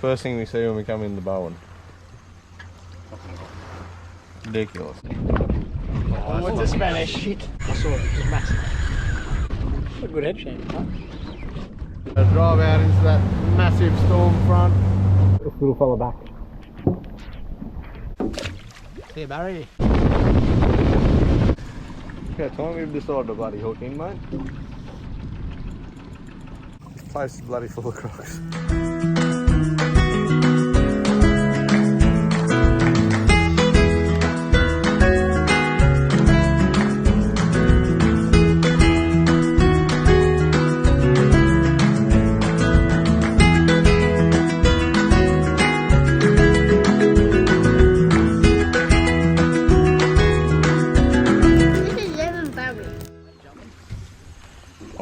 First thing we see when we come in the Bowen. Ridiculous. Oh, what's the Spanish? Shit. I saw it, it was massive. What a good head shape, huh? Drive out into that massive storm front. Little fella back. See you, Barry. Yeah, time we've decided to bloody hook in, mate. This place is bloody full of crocs.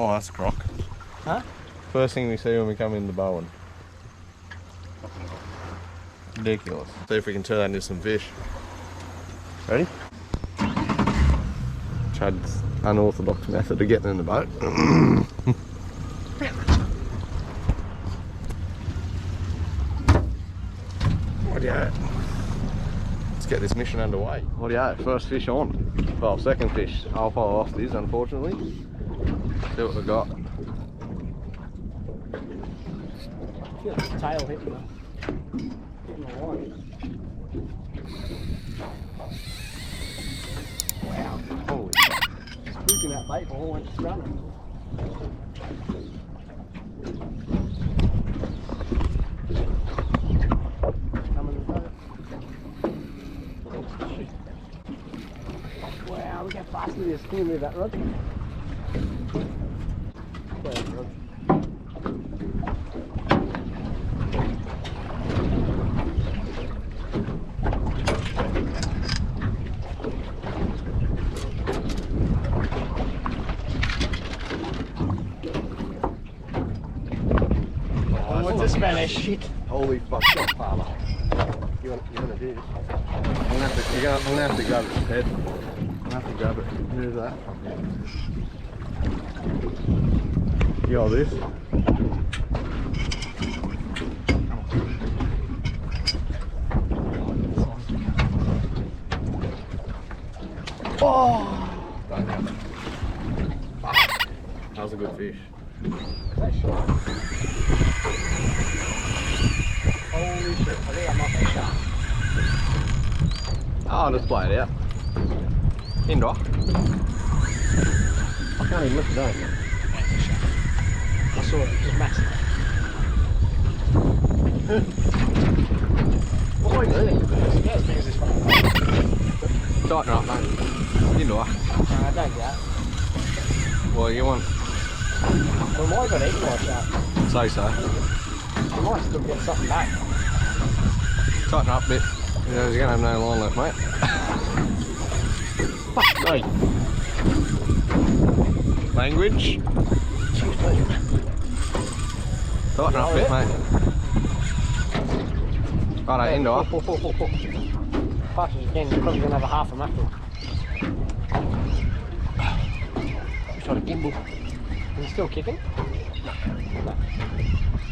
Oh, that's a croc. Huh? First thing we see when we come in the Bowen. Ridiculous. See if we can turn that into some fish. Ready? Chad's unorthodox method of getting in the boat. What do you at? Let's get this mission underway. What do you at? First fish on. Well, second fish. Alpha lost his, unfortunately. See what we got. I feel his tail hitting the line. Wow. Holy He's squeaking that bait ball and just running. Coming in front. Wow, look how fast he is. Can you move that rod? What's the Spanish? Shit. Holy fuck, that father. You're gonna do this. I'm gonna have to grab its head. I'm gonna have to grab it. Who's that? You got this? Oh! That was a good fish. Holy shit, I think I might be sharp. Oh, I'll just play it out. Indoor. I can't even lift it up. I saw it, it was massive. What are you doing? It's about as big as this one. Tighten her up, mate. Indoor. I don't get it. Well, you want... We might have got eaten by a shark. Say so. We might still get something back. Tighten up a bit. You're gonna have no line left, mate. Fuck me. Language. Tighten up a bit, mate. Righto, indoor. Fast as you can, you're probably going to have a half a mackerel. Try to gimbal. Is it still kicking? No.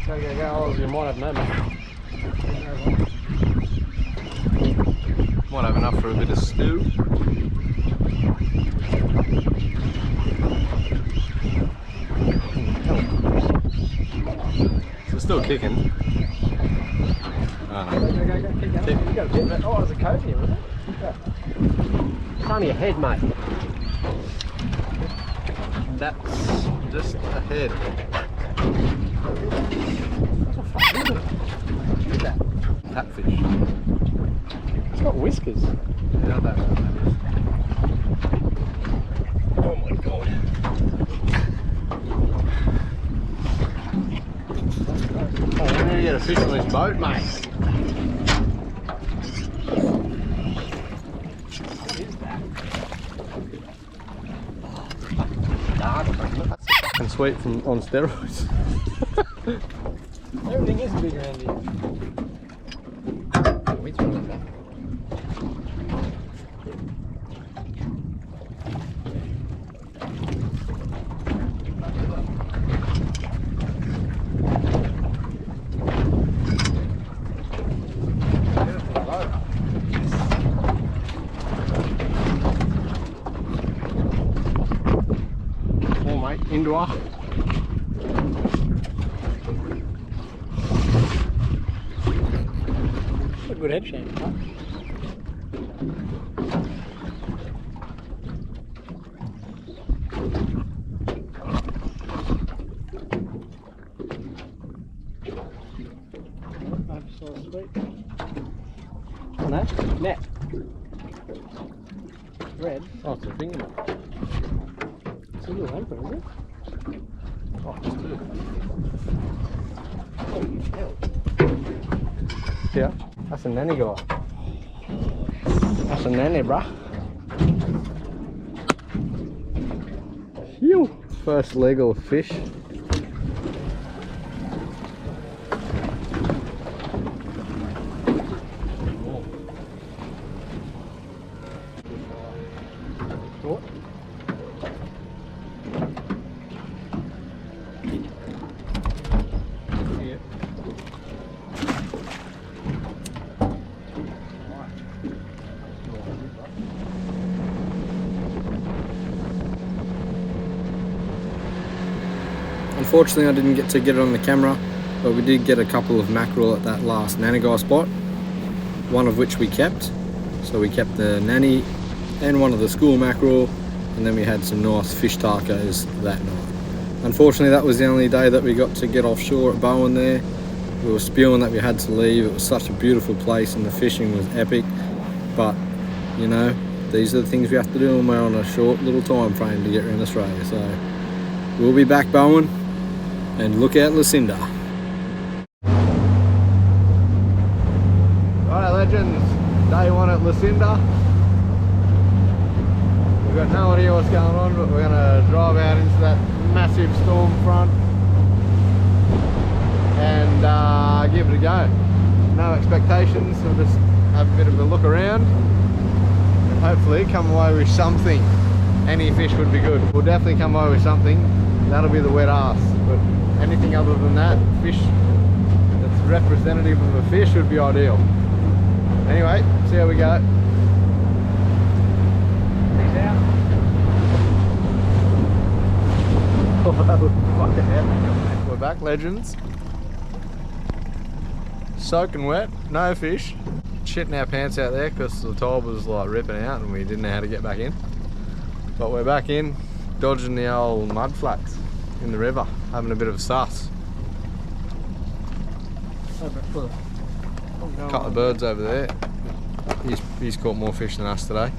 Go, otherwise you might have no mackerel. Might have enough for a bit of stew. It's still kicking. Go. Keep going. You got a bit of it. Oh, there's a cove here, isn't it? It's only a head, mate. That's just a head. What the fuck is it? Look at that. Catfish. It's got whiskers. Yeah, that is. Oh my god. Oh, we need to get a fish on this boat, mate. What is that? That's fucking sweet from on steroids. Everything is big around here. We throw that back. are. A good head shape, huh? No? Net. Red. Oh, it's a finger. It's a little anchor, isn't it? Oh, just two. Holy hell. Yeah. That's a nanny guy. That's a nanny, bruh. Phew. First leg of fish. Unfortunately, I didn't get to get it on the camera, but we did get a couple of mackerel at that last nanny guy spot, one of which we kept. So we kept the nanny and one of the school mackerel, and then we had some nice fish tacos that night. Unfortunately, that was the only day that we got to get offshore at Bowen there. We were spewing that we had to leave. It was such a beautiful place and the fishing was epic, but you know, these are the things we have to do when we're on a short little time frame to get around Australia. So we'll be back Bowen, and look out Lucinda. Alright legends, day one at Lucinda. We've got no idea what's going on, but we're going to drive out into that massive storm front and give it a go. No expectations, we'll just have a bit of a look around and hopefully come away with something. Any fish would be good. We'll definitely come away with something. That'll be the wet ass, but anything other than that, fish that's representative of a fish would be ideal. Anyway, see how we go. Peace out. We're back, legends. Soaking wet, no fish. Shitting our pants out there because the tide was like ripping out and we didn't know how to get back in. But we're back in, dodging the old mud flats in the river, having a bit of a suss. Couple of birds over there. He's caught more fish than us today.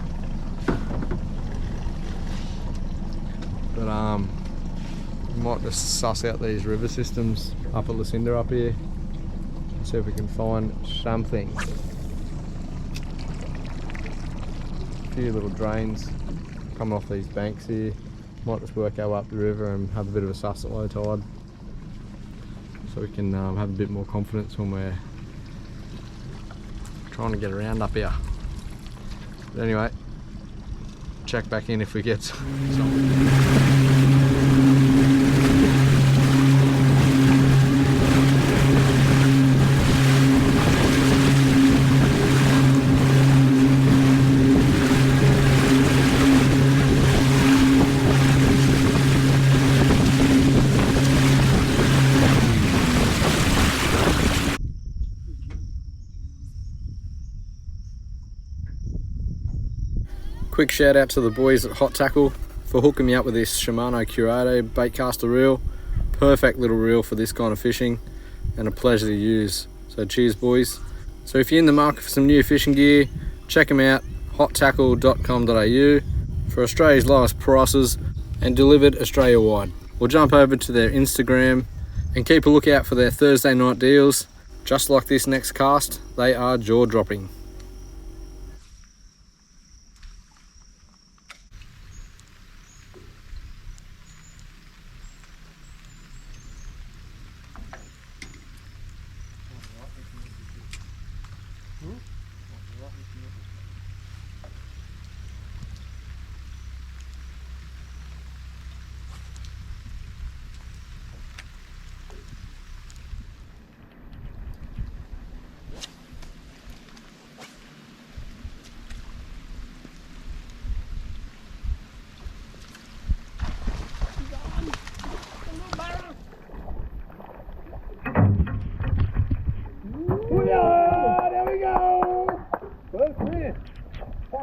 But we might just suss out these river systems up at Lucinda up here. See if we can find something. A few little drains coming off these banks here. Might just work our way up the river and have a bit of a suss at low tide, so we can have a bit more confidence when we're trying to get around up here. But anyway, check back in if we get something. Quick shout out to the boys at Hot Tackle for hooking me up with this Shimano Curado baitcaster reel. Perfect little reel for this kind of fishing and a pleasure to use. So cheers boys. So if you're in the market for some new fishing gear, check them out, hottackle.com.au, for Australia's lowest prices and delivered Australia wide. We'll jump over to their Instagram and keep a lookout for their Thursday night deals. Just like this next cast, they are jaw dropping.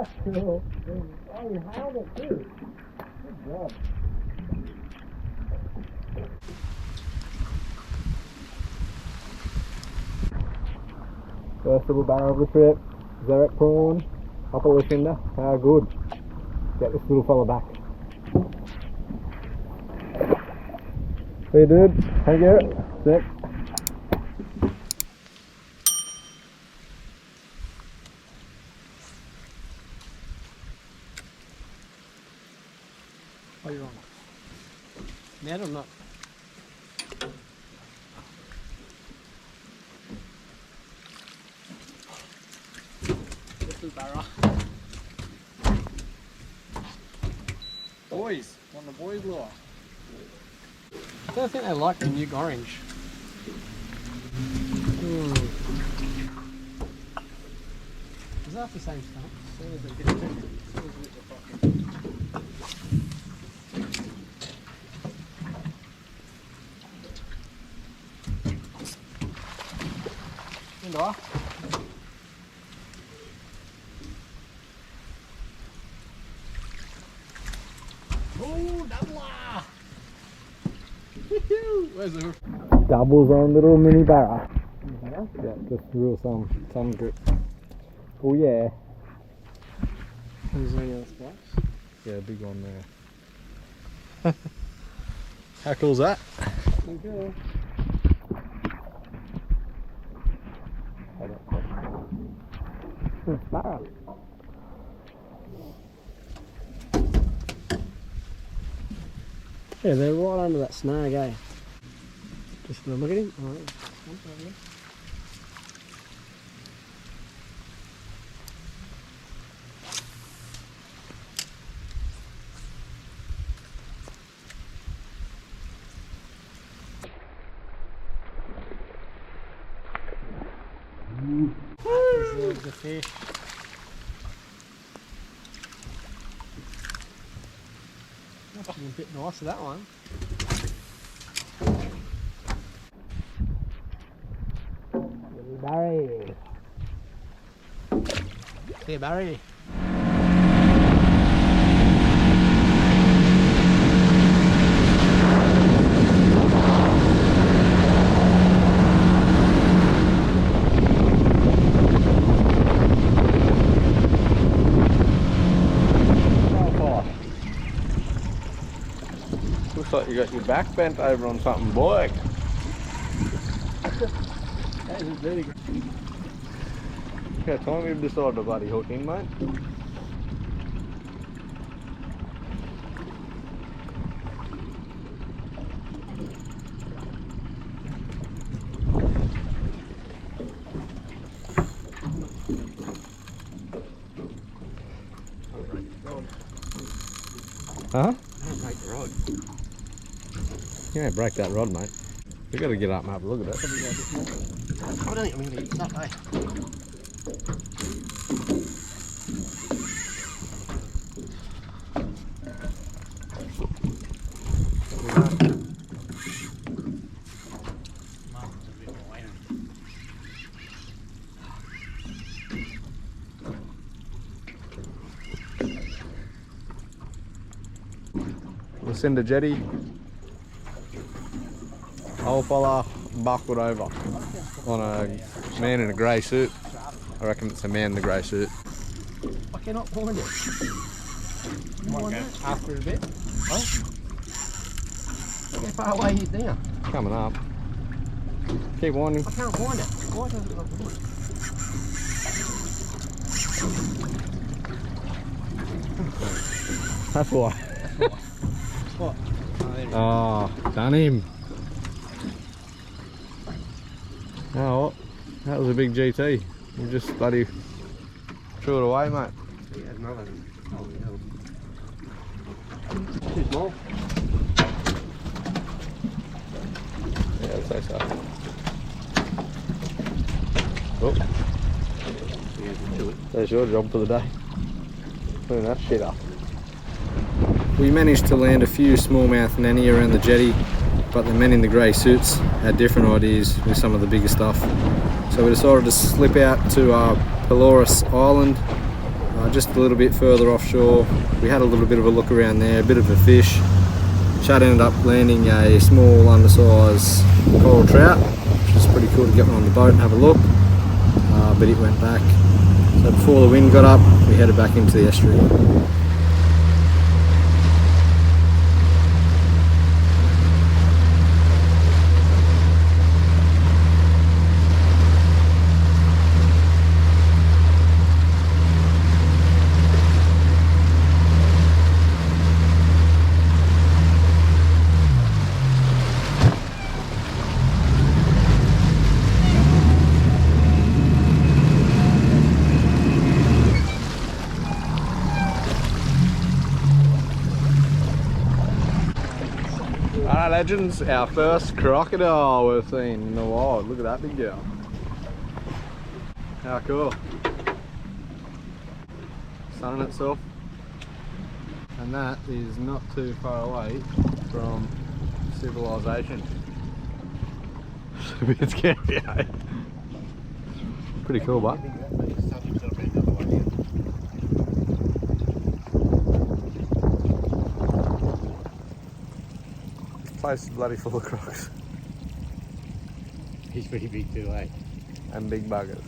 That's cool. Oh, you held it too. Good job. First little barra of the trip. Zerek prawn. Upper Lucinda. How good. Get this little fella back. See you, dude. Thank you. Sick. Oh, you're on. Net or not? Little Barra. Boys, on the boys lure. I don't think they like the new orange. Is that the same stuff? As soon as they get it, as soon as we get the fucking. Indoor. Oh, doubler! Where's the hook? Doubles on little mini barra. Yeah, just real some grip. Oh yeah. Is there any other spots? Yeah, big one there. How cool's that? Okay. Barra. Yeah, they're right under that snag, eh? Just look at him. All right. There's the fish. That's a bit nicer, that one. Barry. Hey, Barry. Looks like you got your back bent over on something, boy. That is really good. Yeah, time you've decided to bloody hook in, mate. Huh? Don't break the rod. You ain't break that rod, mate. We gotta get up and have a look at it. Probably go a bit more. I don't think I'm going to eat that, eh? Lucinda Jetty. Old fella buckled over on a man in a grey suit. I reckon it's a man in a grey suit. I cannot find it. Might go after it a bit. Oh. How far away is now? Coming up. Keep winding. I can't find it. Why does it not find it? That's why. What? Oh, there it is. Oh, done him. Oh, that was a big GT. You just bloody threw it away, mate. Yeah, another. Oh, no. Too small. Yeah, I'd say so. Oh, there's your job for the day. Clean that shit up. We managed to land a few smallmouth nanny around the jetty, but the men in the grey suits had different ideas with some of the bigger stuff. So we decided to slip out to Familiarise Island just a little bit further offshore. We had a little bit of a look around there, a bit of a fish. Chad ended up landing a small undersized coral trout, which is pretty cool to get one on the boat and have a look, but it went back. So before the wind got up, we headed back into the estuary. Alright legends, our first crocodile we've seen in the wild. Look at that big girl. How cool. Sunning itself. And that is not too far away from civilization. It's a bit scary, eh? Pretty cool, but. Place is bloody full of crocs. He's pretty big too, eh? And big buggers.